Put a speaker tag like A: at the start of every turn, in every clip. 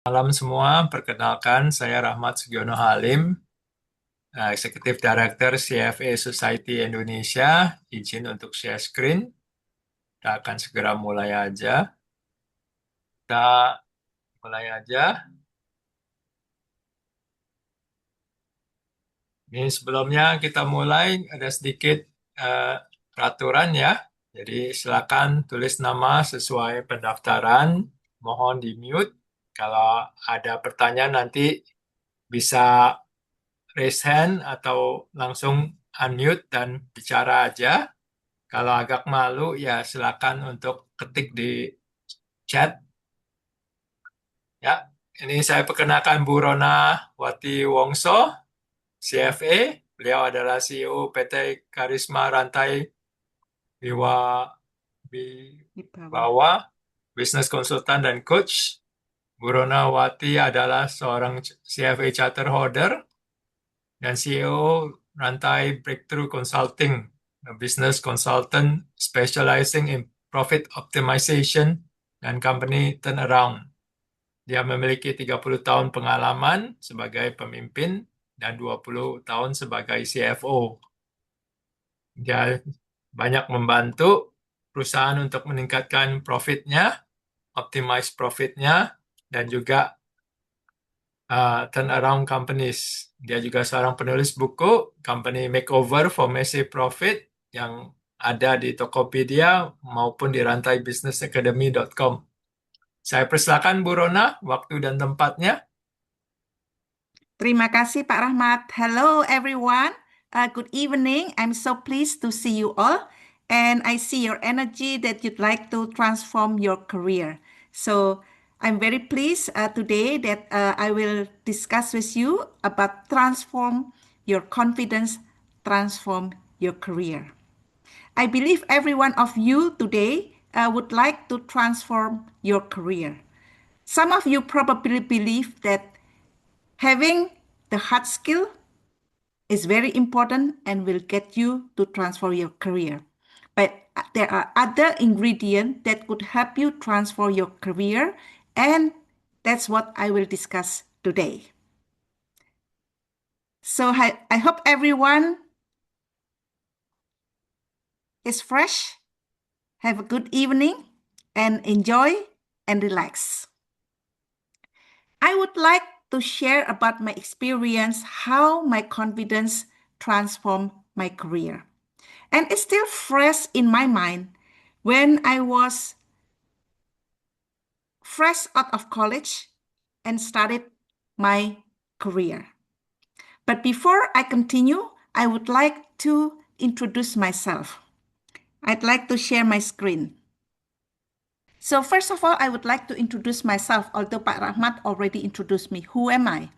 A: Malam semua, perkenalkan saya Rahmat Sugiono Halim, Executive Director CFA Society Indonesia. Izin untuk share screen. Kita akan segera mulai aja. Kita mulai aja. Ini sebelumnya kita mulai ada sedikit peraturan ya. Jadi silakan tulis nama sesuai pendaftaran. Mohon di mute. Kalau ada pertanyaan nanti bisa raise hand atau langsung unmute dan bicara aja. Kalau agak malu ya silakan untuk ketik di chat. Ya, ini saya perkenalkan Bu Ronawati Wongso, CFA. Beliau adalah CEO PT Karisma Rantai Wiwa
B: Di bawah.
A: Wibawa, Business Consultant dan Coach. Bu Ronawati adalah seorang CFA Charter Holder dan CEO Rantai Breakthrough Consulting, a business consultant specializing in profit optimization dan company turnaround. Dia memiliki 30 tahun pengalaman sebagai pemimpin dan 20 tahun sebagai CFO. Dia banyak membantu perusahaan untuk meningkatkan profitnya, optimize profitnya, dan juga turnaround companies. Dia juga seorang penulis buku Company Makeover for Massive Profit yang ada di Tokopedia maupun di rantai businessacademy.com. Saya persilakan Bu Rona, waktu dan tempatnya.
B: Terima kasih Pak Rahmat. Hello everyone. Good evening. I'm so pleased to see you all. And I see your energy that you'd like to transform your career. So I'm very pleased today that I will discuss with you about transform your confidence, transform your career. I believe every one of you today would like to transform your career. Some of you probably believe that having the hard skill is very important and will get you to transform your career. But there are other ingredients that could help you transform your career, and that's what I will discuss today. So I hope everyone is fresh, have a good evening, and enjoy and relax. I would like to share about my experience, how my confidence transformed my career. And it's still fresh in my mind when I was fresh out of college and started my career. But before I continue, I would like to introduce myself. I'd like to share my screen. So first of all, I would like to introduce myself, although Pak Rahmat already introduced me. Who am I?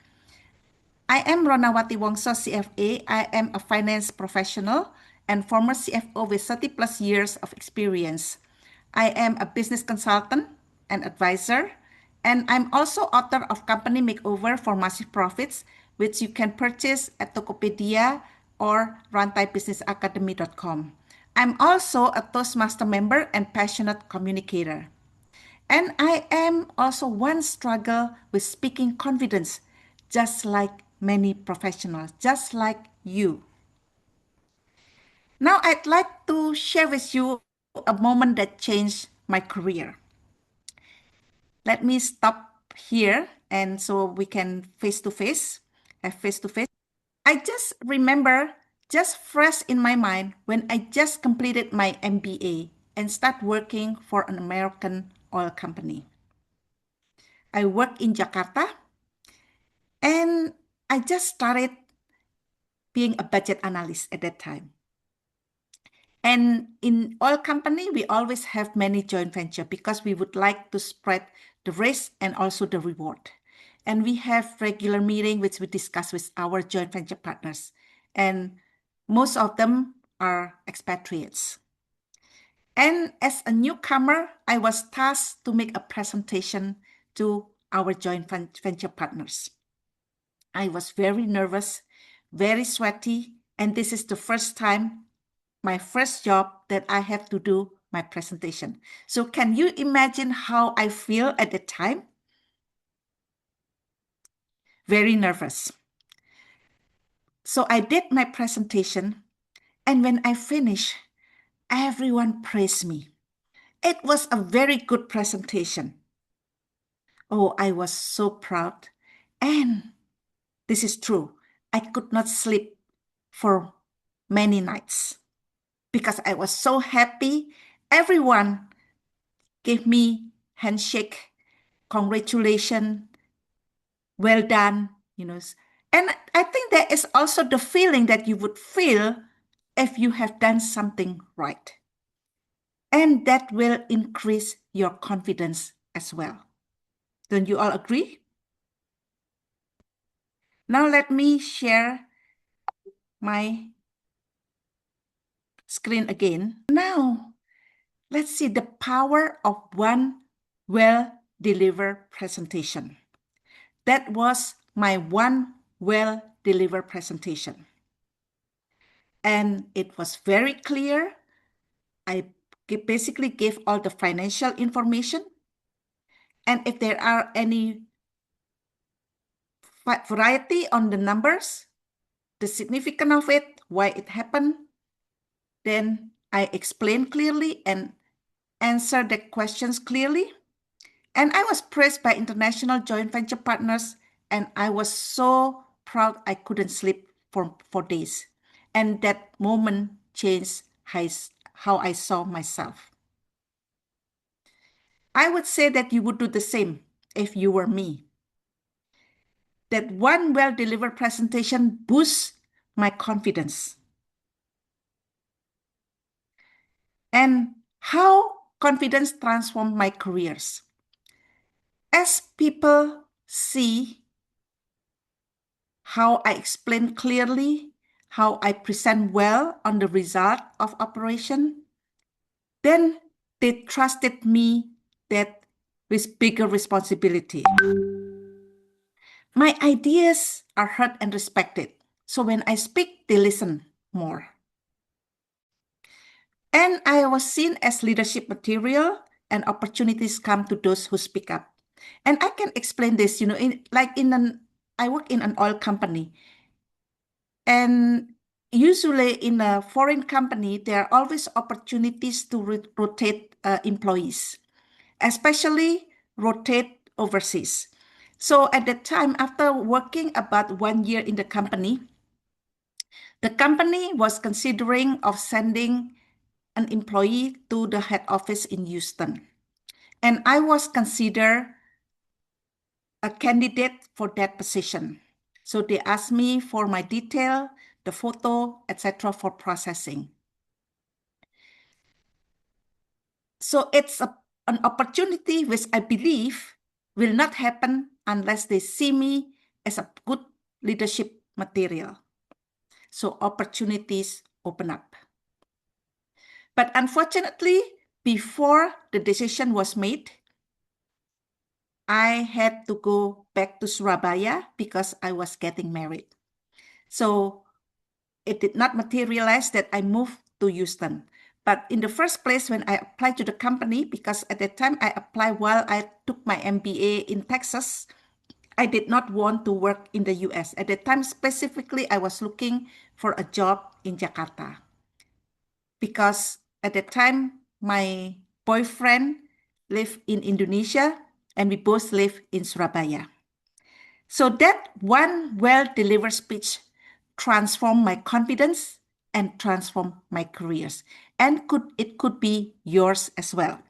B: I am Ronawati Wongso, CFA. I am a finance professional and former CFO with 30 plus years of experience. I am a business consultant and advisor, and I'm also author of Company Makeover for Massive Profits, which you can purchase at Tokopedia or rantaibusinessacademy.com. I'm also a Toastmaster member and passionate communicator. And I am also one struggle with speaking confidence, just like many professionals, just like you. Now I'd like to share with you a moment that changed my career. Let me stop here and so we can have face to face. I just remember, just fresh in my mind, when I just completed my MBA and start working for an American oil company. I work in Jakarta and I just started being a budget analyst at that time. And in oil company, we always have many joint venture because we would like to spread the risk and also the reward. And we have regular meeting which we discuss with our joint venture partners. And most of them are expatriates. And as a newcomer, I was tasked to make a presentation to our joint venture partners. I was very nervous, very sweaty, and this is the first time, my first job, that I have to do my presentation. So can you imagine how I feel at the time? very nervous. So I did my presentation, and when I finished, everyone praised me. It was a very good presentation. Oh, I was so proud. And this is true. I could not sleep for many nights because I was so happy. Everyone gave me handshake, congratulations, well done, And I think there is also the feeling that you would feel if you have done something right. And that will increase your confidence as well. Don't you all agree? Now let me share my screen again. Now, let's see the power of one well-delivered presentation. That was my one well-delivered presentation. And it was very clear. I basically gave all the financial information. And if there are any variety on the numbers, the significance of it, why it happened, then I explain clearly and answer the questions clearly. And I was praised by international joint venture partners, and I was so proud I couldn't sleep for days. And that moment changed how I saw myself. I would say that you would do the same if you were me. That one well-delivered presentation boosts my confidence. And how confidence transformed my careers. As people see how I explain clearly, how I present well on the result of operation, then they trusted me that with bigger responsibility. My ideas are heard and respected. So when I speak, they listen more. And I was seen as leadership material, and opportunities come to those who speak up. And I can explain this, I work in an oil company. And usually in a foreign company, there are always opportunities to rotate employees, especially rotate overseas. So at that time, after working about 1 year in the company was considering of sending an employee to the head office in Houston. And I was considered a candidate for that position. So they asked me for my detail, the photo, etc. for processing. So it's an opportunity which I believe will not happen unless they see me as a good leadership material. So opportunities open up. But unfortunately, before the decision was made, I had to go back to Surabaya because I was getting married. So it did not materialize that I moved to Houston. But in the first place, when I applied to the company, because at that time I applied while I took my MBA in Texas, I did not want to work in the US. At that time, specifically, I was looking for a job in Jakarta. Because at that time, my boyfriend lived in Indonesia and we both live in Surabaya. So that one well-delivered speech transformed my confidence and transformed my careers. And it could be yours as well.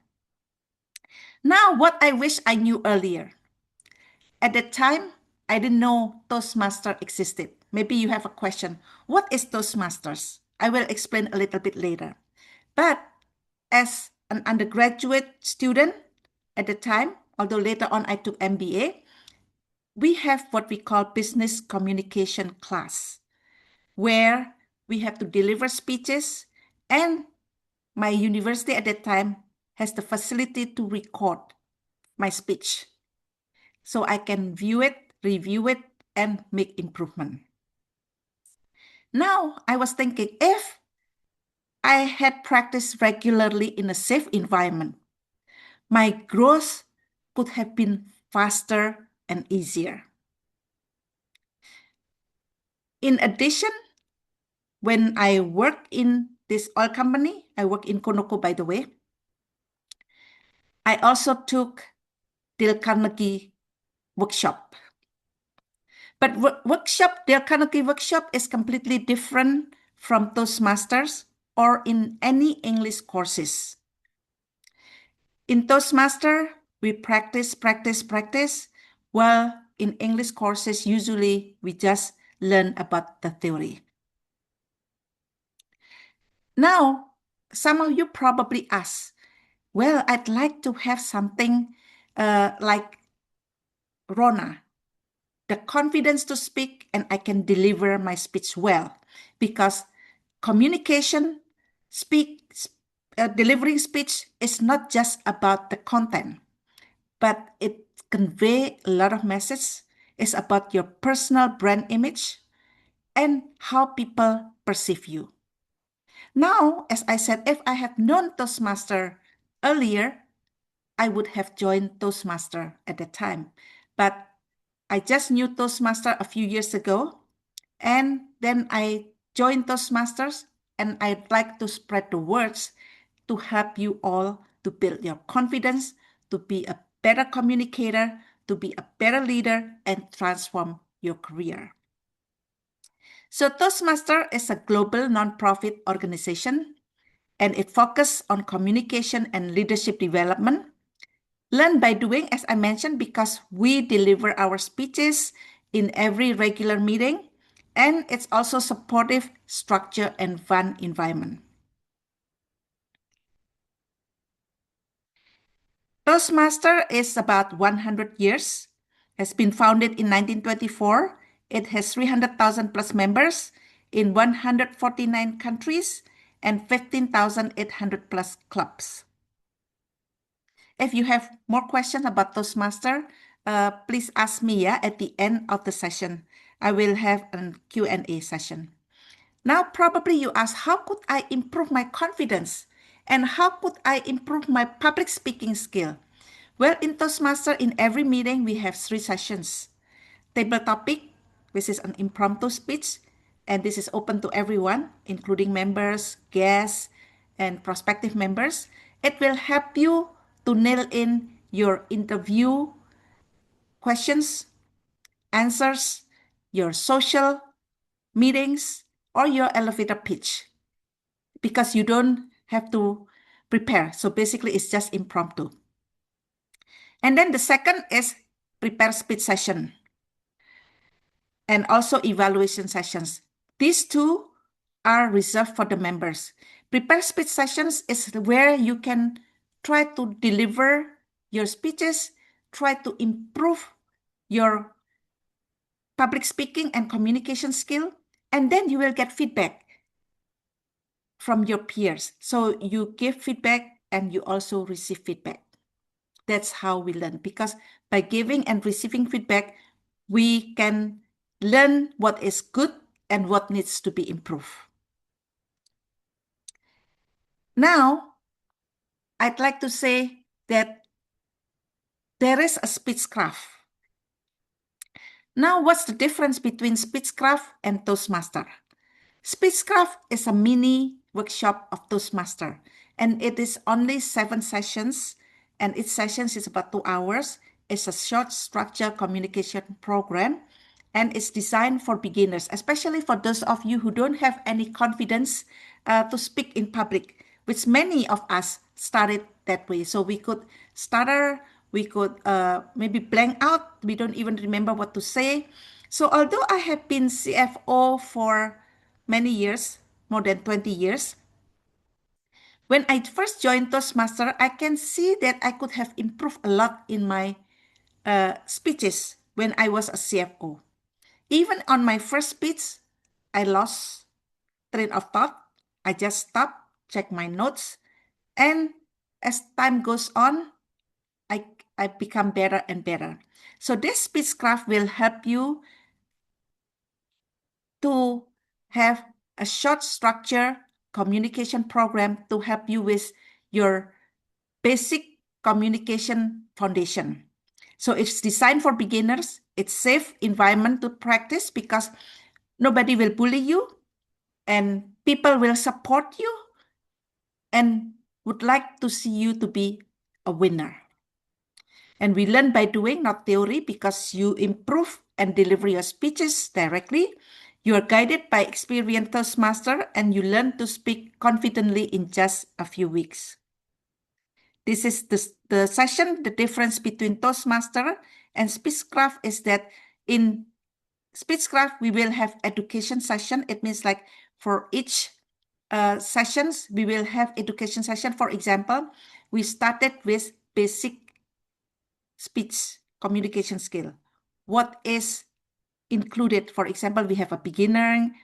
B: Now, what I wish I knew earlier. At that time, I didn't know Toastmaster existed. Maybe you have a question. What is Toastmasters? I will explain a little bit later. But as an undergraduate student at the time, although later on I took MBA, we have what we call business communication class, where we have to deliver speeches, and my university at that time has the facility to record my speech. So I can view it, review it, and make improvement. Now, I was thinking, if I had practiced regularly in a safe environment, my growth could have been faster and easier. In addition, when I work in this oil company, I work in Konoko, by the way, I also took Dale Carnegie workshop. But Dale Carnegie workshop is completely different from Toastmasters or in any English courses. In Toastmaster, we practice, while in English courses, usually we just learn about the theory. Now, some of you probably ask, well, I'd like to have something like Rona, the confidence to speak, and I can deliver my speech well, because communication, delivering speech is not just about the content, but it convey a lot of message. It's about your personal brand image and how people perceive you. Now, as I said, if I had known Toastmaster earlier, I would have joined Toastmaster at the time. But I just knew Toastmaster a few years ago, and then I joined Toastmasters, and I'd like to spread the words to help you all to build your confidence, to be a better communicator, to be a better leader, and transform your career. So Toastmaster is a global nonprofit organization, and it focuses on communication and leadership development. Learn by doing, as I mentioned, because we deliver our speeches in every regular meeting, and it's also supportive, structure, and fun environment. Toastmaster is about 100 years, has been founded in 1924. It has 300,000 plus members in 149 countries and 15,800 plus clubs. If you have more questions about Toastmaster, please ask me at the end of the session. I will have a Q&A session. Now, probably you ask, how could I improve my confidence? And how could I improve my public speaking skill? Well, in Toastmaster, in every meeting, we have 3 sessions. Table topic, which is an impromptu speech, and this is open to everyone, including members, guests, and prospective members. It will help you to nail in your interview questions, answers, your social meetings, or your elevator pitch, because you don't have to prepare. So basically, it's just impromptu. And then the second is prepare speech session and also evaluation sessions. These 2 are reserved for the members. Prepare speech sessions is where you can try to deliver your speeches, try to improve your public speaking and communication skill, and then you will get feedback from your peers. So you give feedback and you also receive feedback. That's how we learn, because by giving and receiving feedback, we can learn what is good and what needs to be improved. Now, I'd like to say that there is a speechcraft. Now, what's the difference between speechcraft and Toastmaster? Speechcraft is a mini workshop of Toastmaster, and it is only 7 sessions, and each session is about 2 hours. It's a short structured communication program, and it's designed for beginners, especially for those of you who don't have any confidence to speak in public, which many of us started that way. So we could stutter, we could maybe blank out, we don't even remember what to say. So although I have been CFO for many years, more than 20 years, when I first joined Toastmaster, I can see that I could have improved a lot in my speeches when I was a CFO. Even on my first speech, I lost train of thought. I just stopped, check my notes, and as time goes on, I become better and better. So this speechcraft will help you to have a short structure communication program to help you with your basic communication foundation. So it's designed for beginners. It's safe environment to practice, because Nobody will bully you, and people will support you and would like to see you to be a winner. And we learn by doing, not theory, because you improve and deliver your speeches directly. You are guided by experienced Toastmaster, and you learn to speak confidently in just a few weeks. This is the session. The difference between Toastmaster and Speechcraft is that in Speechcraft, we will have education session. It means like for each sessions, we will have education session. For example, we started with basic speech communication skill. What is included? For example, we have a beginning,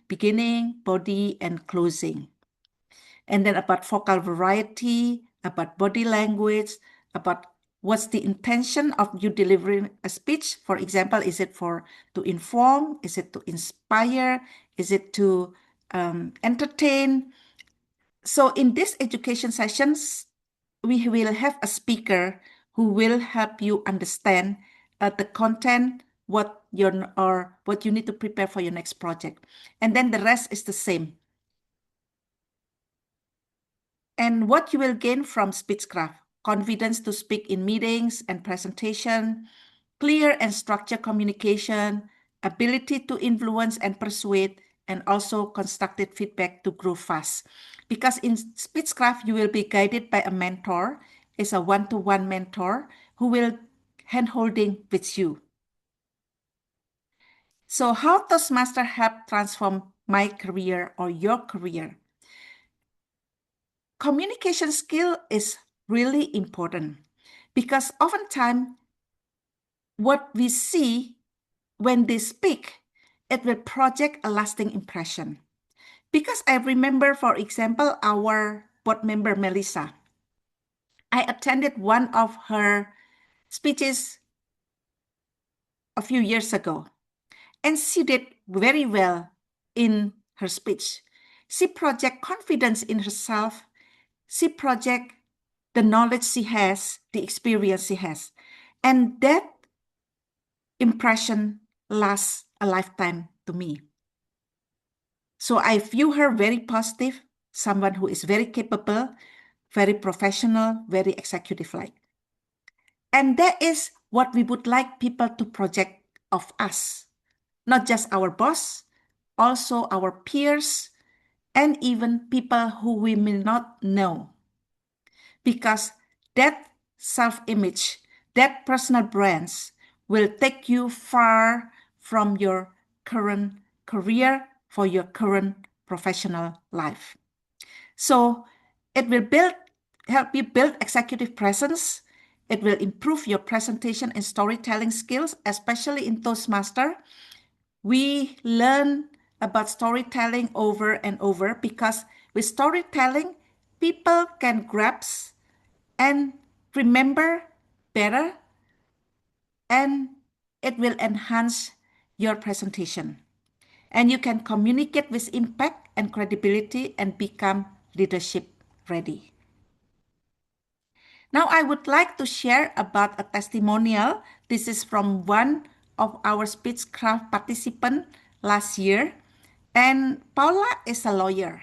B: body, and closing. And then about vocal variety, about body language, about what's the intention of you delivering a speech. For example, is it to inform? Is it to inspire? Is it to entertain? So in these education sessions, we will have a speaker who will help you understand the content, what you need to prepare for your next project. And then the rest is the same. And what you will gain from Speechcraft: confidence to speak in meetings and presentation, clear and structured communication, ability to influence and persuade, and also constructive feedback to grow fast. Because in Speechcraft, you will be guided by a mentor, is a one-to-one mentor who will hand-holding with you. So how Toastmaster help transform my career or your career? Communication skill is really important because oftentimes what we see when they speak, it will project a lasting impression. Because I remember, for example, our board member, Melissa. I attended one of her speeches a few years ago, and she did very well in her speech. She project confidence in herself. She project the knowledge she has, the experience she has. And that impression lasts a lifetime to me. So I view her very positive, someone who is very capable, very professional, very executive-like. And that is what we would like people to project of us, not just our boss, also our peers, and even people who we may not know. Because that self-image, that personal brands will take you far from your current career for your current professional life. So it will help you build executive presence. It will improve your presentation and storytelling skills, especially in Toastmaster. We learn about storytelling over and over because with storytelling, people can grasp and remember better, and it will enhance your presentation. And you can communicate with impact and credibility and become leadership ready. Now I would like to share about a testimonial. This is from one of our Speechcraft participants last year. And Paula is a lawyer.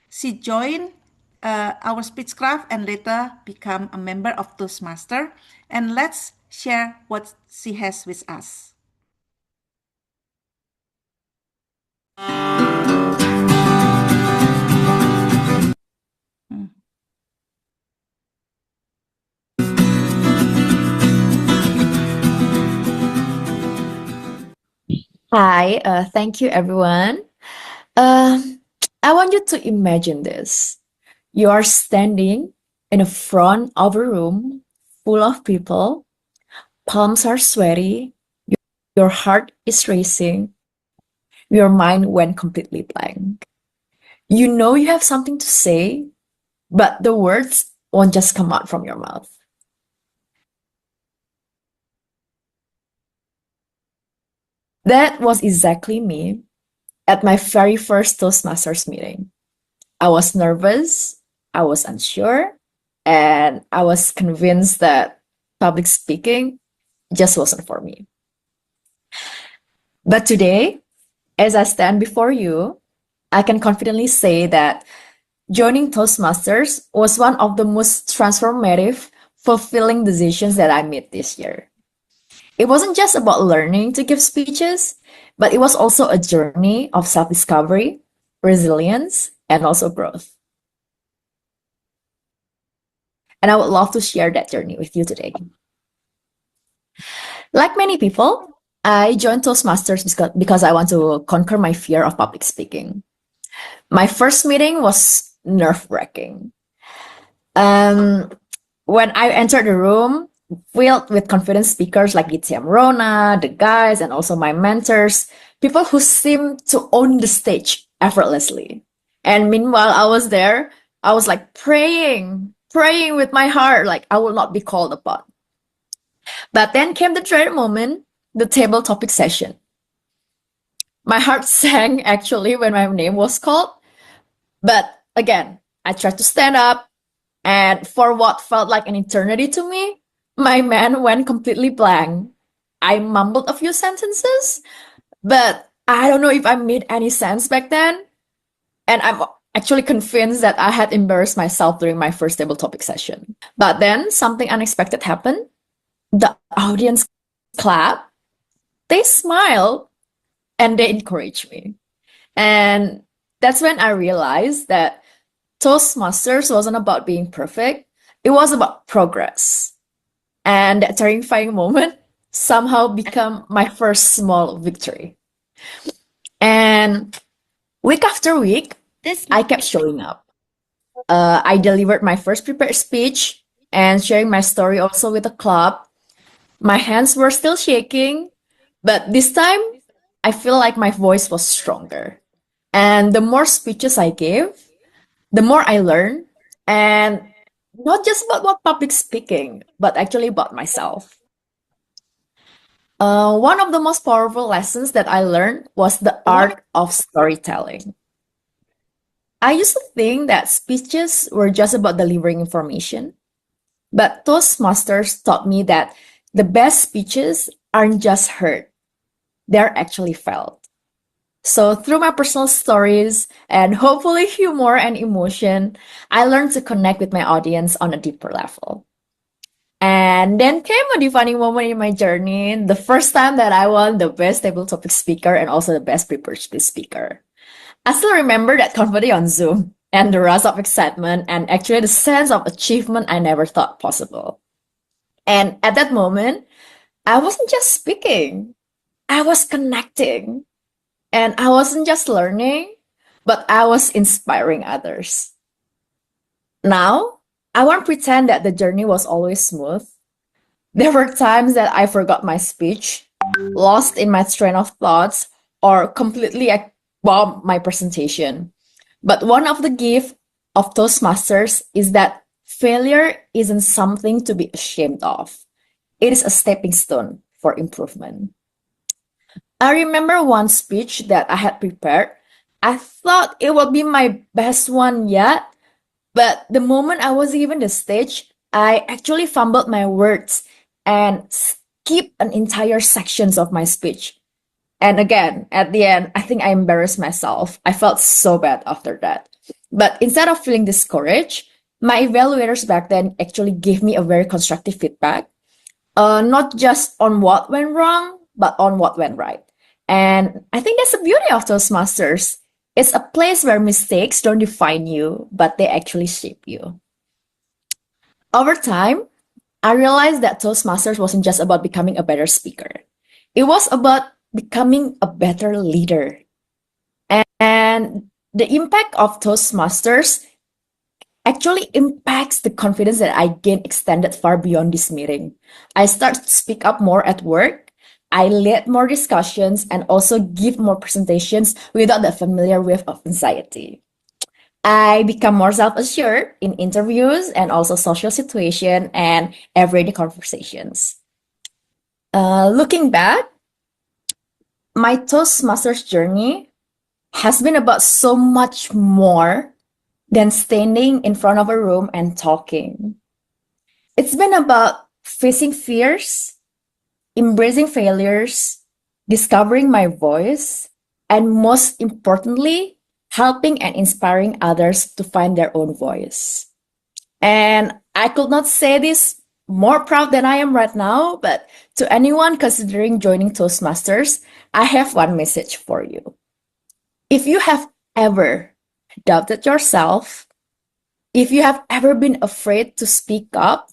B: She joined our Speechcraft and later become a member of Toastmaster. And let's share what she has with us.
C: Hi, thank you everyone. Uh, I want you to imagine this. You are standing in the front of a room full of people, palms are sweaty, your heart is racing, your mind went completely blank. You know you have something to say, but the words won't just come out from your mouth. That was exactly me at my very first Toastmasters meeting. I was nervous, I was unsure, and I was convinced that public speaking just wasn't for me. But today, as I stand before you, I can confidently say that joining Toastmasters was one of the most transformative, fulfilling decisions that I made this year. It wasn't just about learning to give speeches, but it was also a journey of self discovery, resilience, and also growth. And I would love to share that journey with you today. Like many people, I joined Toastmasters because I want to conquer my fear of public speaking. My first meeting was nerve wracking. When I entered the room, filled with confident speakers like DTM Rona, the guys, and also my mentors, people who seemed to own the stage effortlessly. And meanwhile, I was there, I was like praying with my heart, like I will not be called upon. But then came the dreaded moment, the table topic session. My heart sank actually when my name was called. But again, I tried to stand up, and for what felt like an eternity to me, my mind went completely blank. I mumbled a few sentences, but I don't know if I made any sense back then. And I'm actually convinced that I had embarrassed myself during my first table topic session. But then something unexpected happened. The audience clapped, they smiled, and they encouraged me. And that's when I realized that Toastmasters wasn't about being perfect, it was about progress. And that terrifying moment somehow became my first small victory. And week after week, I kept showing up. I delivered my first prepared speech and sharing my story also with the club. My hands were still shaking, but this time I feel like my voice was stronger. And the more speeches I gave, the more I learned, and not just about what public speaking, but actually about myself. One of the most powerful lessons that I learned was the art of storytelling. I used to think that speeches were just about delivering information, but Toastmasters taught me that the best speeches aren't just heard, they're actually felt. So, through my personal stories and hopefully humor and emotion, I learned to connect with my audience on a deeper level. And then came a defining moment in my journey, the first time that I won the best table topic speaker and also the best prepared speech speaker. I still remember that confetti on Zoom and the rush of excitement and actually the sense of achievement I never thought possible. And at that moment, I wasn't just speaking, I was connecting. And I wasn't just learning, but I was inspiring others. Now, I won't pretend that the journey was always smooth. There were times that I forgot my speech, lost in my train of thoughts, or completely bombed my presentation. But one of the gifts of Toastmasters is that failure isn't something to be ashamed of. It is a stepping stone for improvement. I remember one speech that I had prepared. I thought it would be my best one yet, but the moment I was given the stage, I actually fumbled my words and skipped an entire sections of my speech. And again, at the end, I think I embarrassed myself. I felt so bad after that. But instead of feeling discouraged, my evaluators back then actually gave me a very constructive feedback, not just on what went wrong, but on what went right. And I think that's the beauty of Toastmasters. It's a place where mistakes don't define you, but they actually shape you. Over time, I realized that Toastmasters wasn't just about becoming a better speaker. It was about becoming a better leader. And the impact of Toastmasters actually impacts the confidence that I gained extended far beyond this meeting. I started to speak up more at work. I led more discussions and also give more presentations without the familiar wave of anxiety. I become more self-assured in interviews and also social situation and everyday conversations. Looking back, my Toastmasters journey has been about so much more than standing in front of a room and talking. It's been about facing fears, embracing failures, discovering my voice, and most importantly, helping and inspiring others to find their own voice. And I could not say this more proud than I am right now, but to anyone considering joining Toastmasters, I have one message for you. If you have ever doubted yourself, if you have ever been afraid to speak up,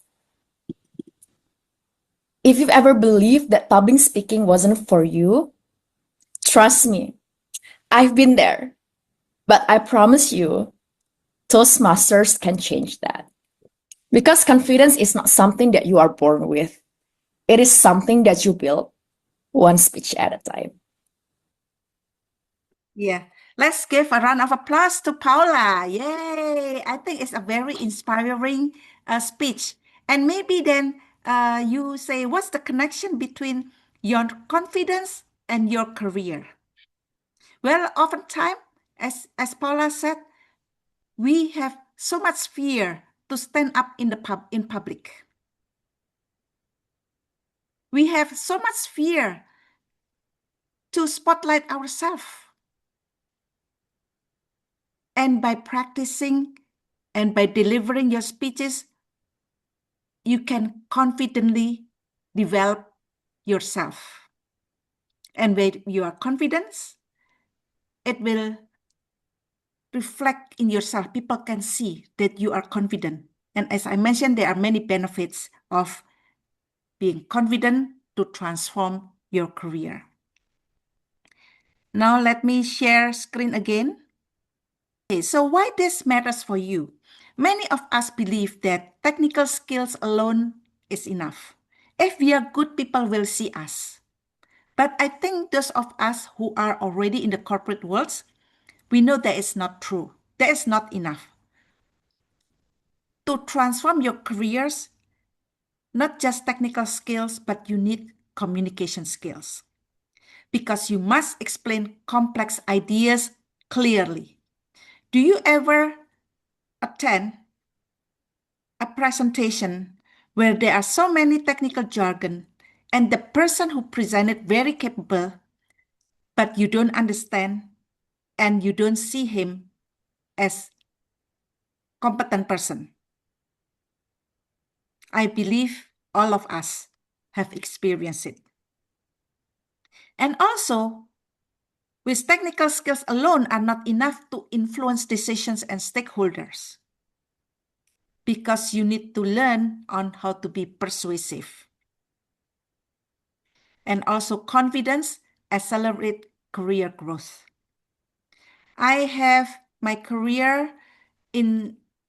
C: if you've ever believed that public speaking wasn't for you, trust me, I've been there. But I promise you, Toastmasters can change that. Because confidence is not something that you are born with, it is something that you build one speech at a time.
B: Yeah. Let's give a round of applause to Paula. Yay! I think it's a very inspiring speech. And maybe then you say, what's the connection between your confidence and your career? Well, oftentimes, as Paula said, we have so much fear to stand up in public. We have so much fear to spotlight ourselves. And by practicing and by delivering your speeches, you can confidently develop yourself. And when you are confident, it will reflect in yourself. People can see that you are confident. And as I mentioned, there are many benefits of being confident to transform your career. Now let me share screen again. Okay, so why this matters for you? Many of us believe that technical skills alone is enough. If we are good, people will see us. But I think those of us who are already in the corporate world, we know that it's not true. That is not enough. To transform your careers, not just technical skills, but you need communication skills. Because you must explain complex ideas clearly. Do you ever attend a presentation where there are so many technical jargon and the person who presented very capable, but you don't understand and you don't see him as competent person? I believe all of us have experienced it. And also, with technical skills alone are not enough to influence decisions and stakeholders, because you need to learn on how to be persuasive. And also confidence accelerate career growth. I have my career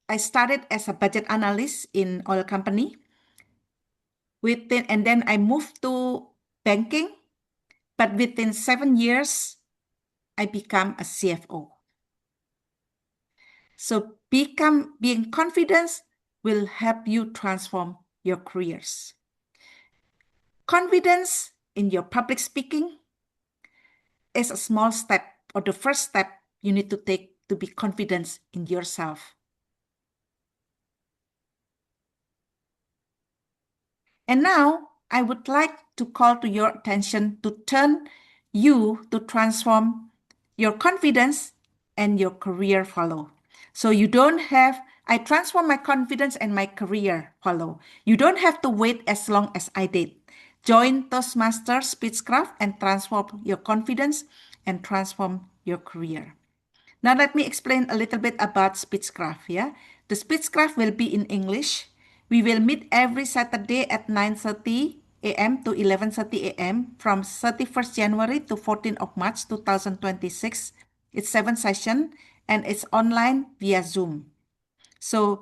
B: I started as a budget analyst in oil company. And then I moved to banking, but within 7 years, I become a CFO. So being confident will help you transform your careers. Confidence in your public speaking is a small step, or the first step you need to take to be confident in yourself. And now I would like to call to your attention to turn you to transform your confidence and your career follow. So you don't have, I transform my confidence and my career follow. You don't have to wait as long as I did. Join Toastmasters Speechcraft and transform your confidence and transform your career. Now let me explain a little bit about Speechcraft. Yeah, the Speechcraft will be in English. We will meet every Saturday at 9:30 a.m. to 11:30 a.m. from 31st January to 14th of March 2026. It's 7 sessions and it's online via Zoom. So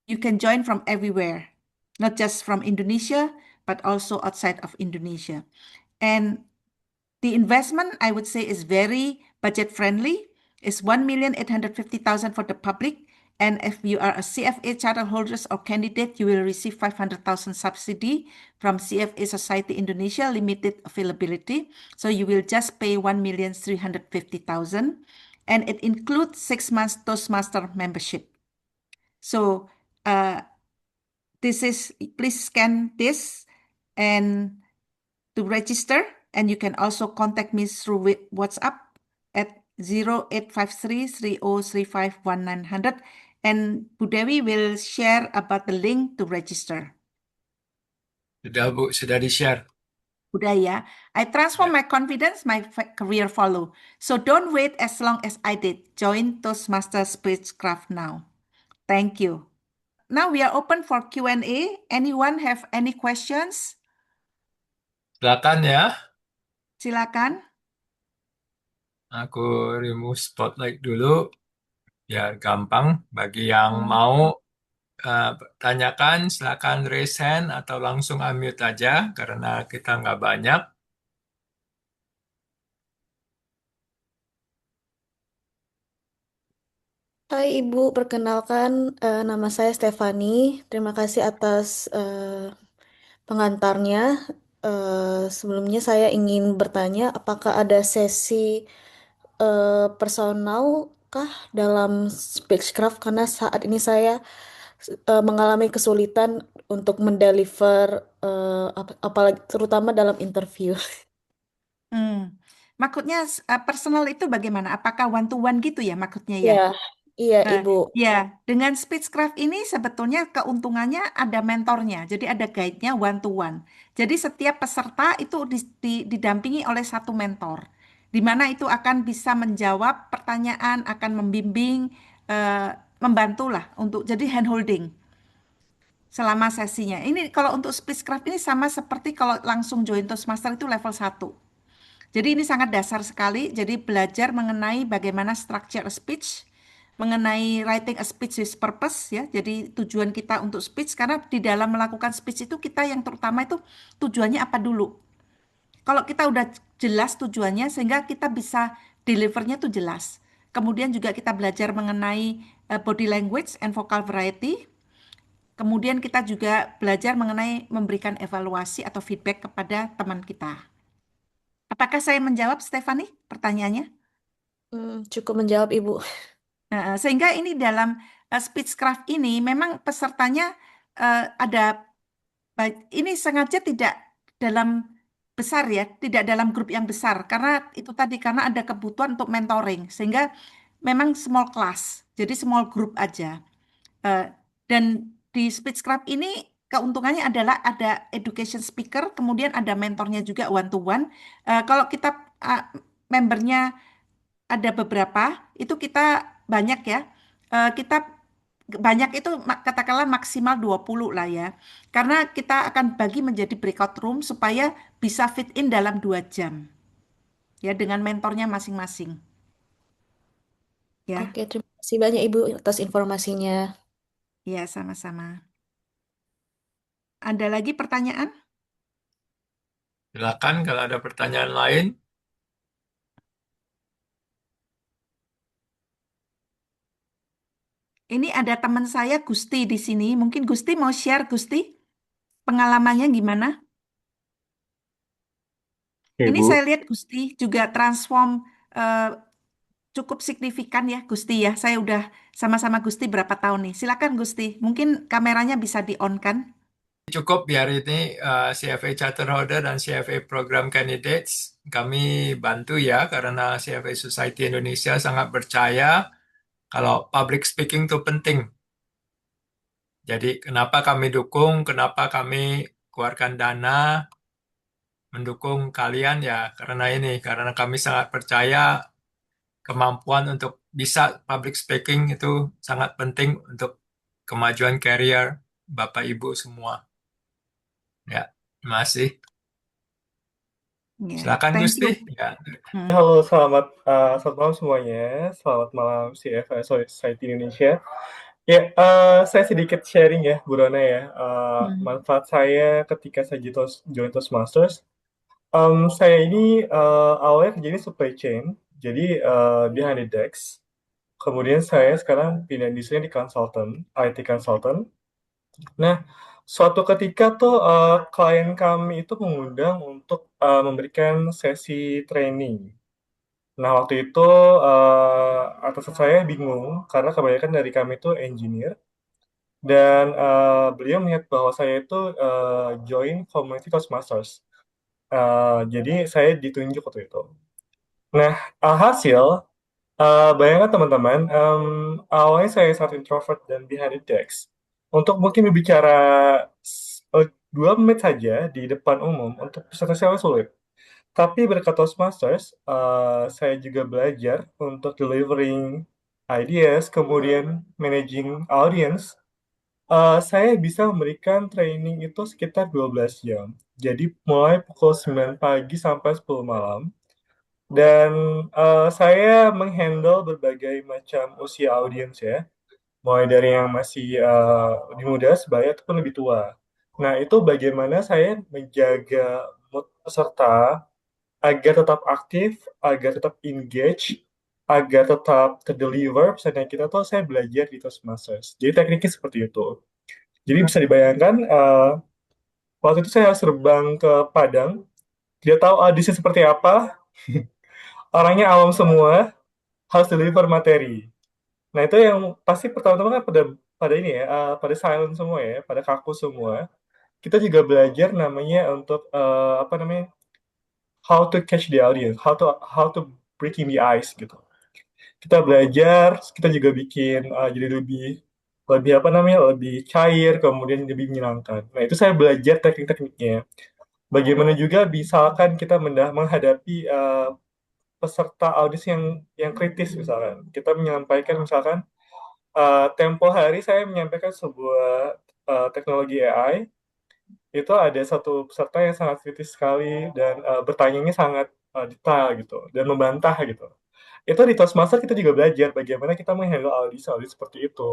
B: you can join from everywhere, not just from Indonesia, but also outside of Indonesia. And the investment, I would say, is very budget friendly. It's 1,850,000 for the public. And if you are a CFA charter holders or candidate, you will receive 500,000 subsidy from CFA Society Indonesia limited availability. So you will just pay 1,350,000, and it includes 6 months Toastmaster membership. So please scan this and to register. And you can also contact me through WhatsApp at 0853 30351900. And Bu Dewi will share about the link to register.
A: Sudah Bu, sudah di-share.
B: Udah ya. I transform
A: Ya.
B: my confidence, my career follow. So don't wait as long as I did. Join Toastmaster Spacecraft now. Thank you. Now we are open for Q&A. Anyone have any questions?
A: Silakan ya.
B: Silakan.
A: Aku remove spotlight dulu biar gampang bagi yang
B: Hmm.
A: mau tanyakan, silakan raise hand atau langsung unmute aja karena kita nggak banyak.
D: Hai Ibu, perkenalkan nama saya Stefani. Terima kasih atas pengantarnya. Sebelumnya saya ingin bertanya, apakah ada sesi personal kah dalam Spacecraft? Karena saat ini saya mengalami kesulitan untuk mendeliver, apalagi terutama dalam interview.
B: Hmm. Maksudnya personal itu bagaimana? Apakah one to one gitu ya maksudnya ya?
D: Ya, iya
B: Eh,
D: Ibu.
B: ya, dengan Speechcraft ini sebetulnya keuntungannya ada mentornya, jadi ada guide-nya one to one. Jadi setiap peserta itu didampingi oleh satu mentor, di mana itu akan bisa menjawab pertanyaan, akan membimbing, eh, membantulah untuk jadi hand holding selama sesinya. Ini kalau untuk Speechcraft ini sama seperti kalau langsung join Toastmaster itu level satu. Jadi ini sangat dasar sekali. Jadi belajar mengenai bagaimana structure a speech, mengenai writing a speech with purpose ya. Jadi tujuan kita untuk speech karena di dalam melakukan speech itu kita yang terutama itu tujuannya apa dulu. Kalau kita udah jelas tujuannya sehingga kita bisa delivernya tuh jelas. Kemudian juga kita belajar mengenai body language and vocal variety. Kemudian kita juga belajar mengenai memberikan evaluasi atau feedback kepada teman kita. Apakah saya menjawab, Stephanie, pertanyaannya?
D: Cukup menjawab Ibu.
B: Sehingga ini dalam Speechcraft ini memang pesertanya ada ini sengaja tidak dalam besar ya, tidak dalam grup yang besar karena itu tadi karena ada kebutuhan untuk mentoring sehingga memang small class, jadi small group aja. Eh, dan di Speechcraft ini keuntungannya adalah ada education speaker, kemudian ada mentornya juga one to one. Kalau kita membernya ada beberapa, itu kita banyak ya. Kita banyak itu katakanlah maksimal 20 lah ya. Karena kita akan bagi menjadi breakout room supaya bisa fit in dalam 2 jam. Ya, dengan mentornya masing-masing. Ya,
D: Oke, terima kasih banyak Ibu atas informasinya.
B: ya sama-sama. Ada lagi pertanyaan?
A: Silakan kalau ada pertanyaan lain.
B: Ini ada teman saya Gusti di sini. Mungkin Gusti mau share Gusti pengalamannya gimana?
E: Oke,
B: Ini
E: Bu.
B: saya lihat Gusti juga transform eh, cukup signifikan ya Gusti ya. Saya udah sama-sama Gusti berapa tahun nih. Silakan Gusti. Mungkin kameranya bisa di-on kan?
A: Cukup biar ini CFA Charter Holder dan CFA Program Candidates kami bantu ya karena CFA Society Indonesia sangat percaya kalau public speaking itu penting. Jadi kenapa kami dukung, kenapa kami keluarkan dana mendukung kalian ya karena ini, karena kami sangat percaya kemampuan untuk bisa public speaking itu sangat penting untuk kemajuan career Bapak Ibu semua. Ya, terima kasih.
B: Ya,
A: Silakan
B: thank
A: Gusti.
B: you.
A: Ya,
B: Hmm.
E: Halo, selamat malam semuanya. Selamat malam CFA Society Indonesia. Ya, saya sedikit sharing ya, Bu Rona ya.
B: Hmm.
E: Manfaat saya ketika saya join Toastmasters. Saya ini awalnya kerja di supply chain, jadi behind the decks. Kemudian saya sekarang pindah industrinya di consultant, IT consultant. Nah, suatu ketika tuh klien kami itu mengundang untuk memberikan sesi training. Nah, waktu itu atasan saya bingung karena kebanyakan dari kami itu engineer dan beliau melihat bahwa saya itu join community Toastmasters. Jadi saya ditunjuk waktu itu. Nah, alhasil, bayangkan teman-teman, awalnya saya sangat introvert dan behind the desk. Untuk mungkin berbicara 2 menit saja di depan umum, untuk peserta saya sulit. Tapi berkat Toastmasters, saya juga belajar untuk delivering ideas, kemudian managing audience. Saya bisa memberikan training itu sekitar 12 jam. Jadi mulai pukul 9 pagi sampai 10 malam. Dan saya menghandle berbagai macam usia audiens ya. Mulai dari yang masih lebih muda, sebaya ataupun lebih tua. Nah, itu bagaimana saya menjaga mood peserta agar tetap aktif, agar tetap engage, agar tetap terdeliver pesan yang kita tahu saya belajar di Toastmasters. Jadi tekniknya seperti itu. Jadi bisa dibayangkan waktu itu saya harus terbang ke Padang. Dia tahu audisi seperti apa, orangnya awam semua, harus deliver materi. Nah itu yang pasti pertama-tama kan pada pada ini ya, pada silent semua ya, pada kaku semua. Kita juga belajar namanya untuk apa namanya, how to catch the audience, how to breaking the ice gitu. Kita belajar, kita juga bikin jadi lebih lebih apa namanya, lebih cair, kemudian lebih menyenangkan. Nah itu saya belajar teknik-tekniknya. Bagaimana juga misalkan kita menghadapi peserta audisi yang kritis misalkan. Kita menyampaikan misalkan tempo hari saya menyampaikan sebuah teknologi AI, itu ada satu peserta yang sangat kritis sekali dan bertanyanya sangat detail gitu dan membantah gitu. Itu di Toastmaster kita juga belajar bagaimana kita menghandle audisi seperti itu.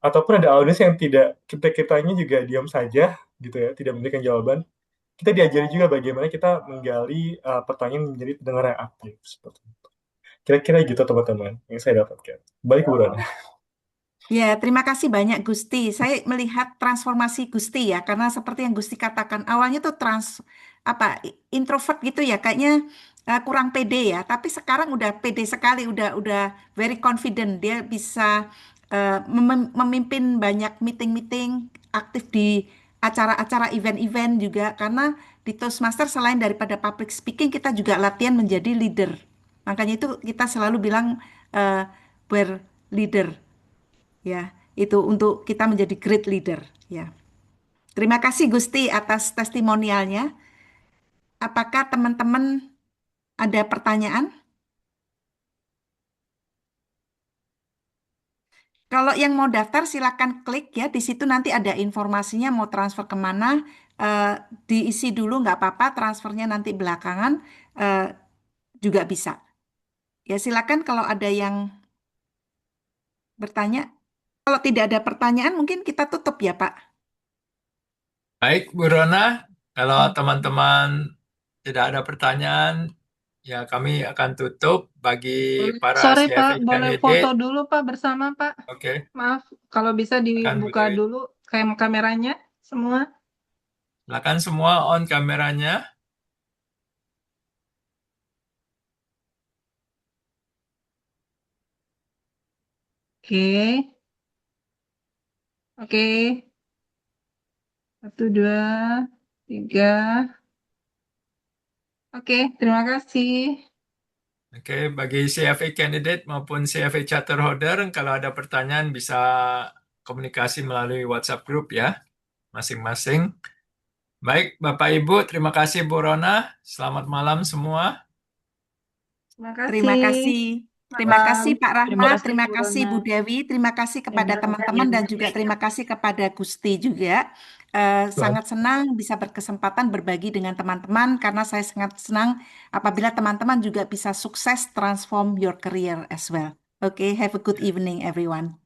E: Ataupun ada audisi yang tidak kita-kitanya juga diam saja gitu ya, tidak memberikan jawaban. Kita diajari juga bagaimana kita menggali pertanyaan menjadi pendengar yang aktif seperti itu. Kira-kira gitu teman-teman yang saya dapatkan. Baik, Bu Rana.
B: Ya, terima kasih banyak Gusti. Saya melihat transformasi Gusti ya, karena seperti yang Gusti katakan awalnya tuh apa introvert gitu ya, kayaknya kurang pede ya. Tapi sekarang udah pede sekali, udah very confident. Dia bisa memimpin banyak meeting-meeting, aktif di acara-acara event-event juga. Karena di Toastmaster selain daripada public speaking, kita juga latihan menjadi leader. Makanya itu kita selalu bilang we're leader. Ya, itu untuk kita menjadi great leader. Ya, terima kasih Gusti atas testimonialnya. Apakah teman-teman ada pertanyaan? Kalau yang mau daftar silakan klik ya. Di situ nanti ada informasinya mau transfer kemana. eh, Diisi dulu nggak apa-apa. Transfernya nanti belakangan eh, juga bisa. Ya silakan kalau ada yang bertanya. Kalau tidak ada pertanyaan mungkin kita tutup ya Pak.
A: Baik, Bu Rona, kalau teman-teman tidak ada pertanyaan, ya kami akan tutup bagi para
F: Sorry Pak,
A: CFA
F: boleh
A: candidate.
F: foto dulu Pak bersama Pak.
A: Oke,
F: Maaf, kalau bisa
A: silakan Bu
F: dibuka
A: Dewi.
F: dulu kameranya semua.
A: Silakan semua on kameranya.
F: Oke, oke. Satu, dua, tiga. Oke, terima kasih.
A: Oke, bagi CFA candidate maupun CFA charter holder, kalau ada pertanyaan bisa komunikasi melalui WhatsApp group ya, masing-masing. Baik, Bapak Ibu, terima kasih Bu Rona. Selamat malam semua.
F: Terima
B: Terima
F: kasih.
B: kasih. Terima
F: Malam.
B: kasih Pak
F: Terima
B: Rahmat,
F: kasih
B: terima
F: Bu
B: kasih
F: Rona.
B: Bu Dewi, terima kasih kepada teman-teman dan juga terima kasih kepada Gusti juga. Sangat senang bisa berkesempatan berbagi dengan teman-teman karena saya sangat senang apabila teman-teman juga bisa sukses transform your career as well. Okay, have a good evening everyone.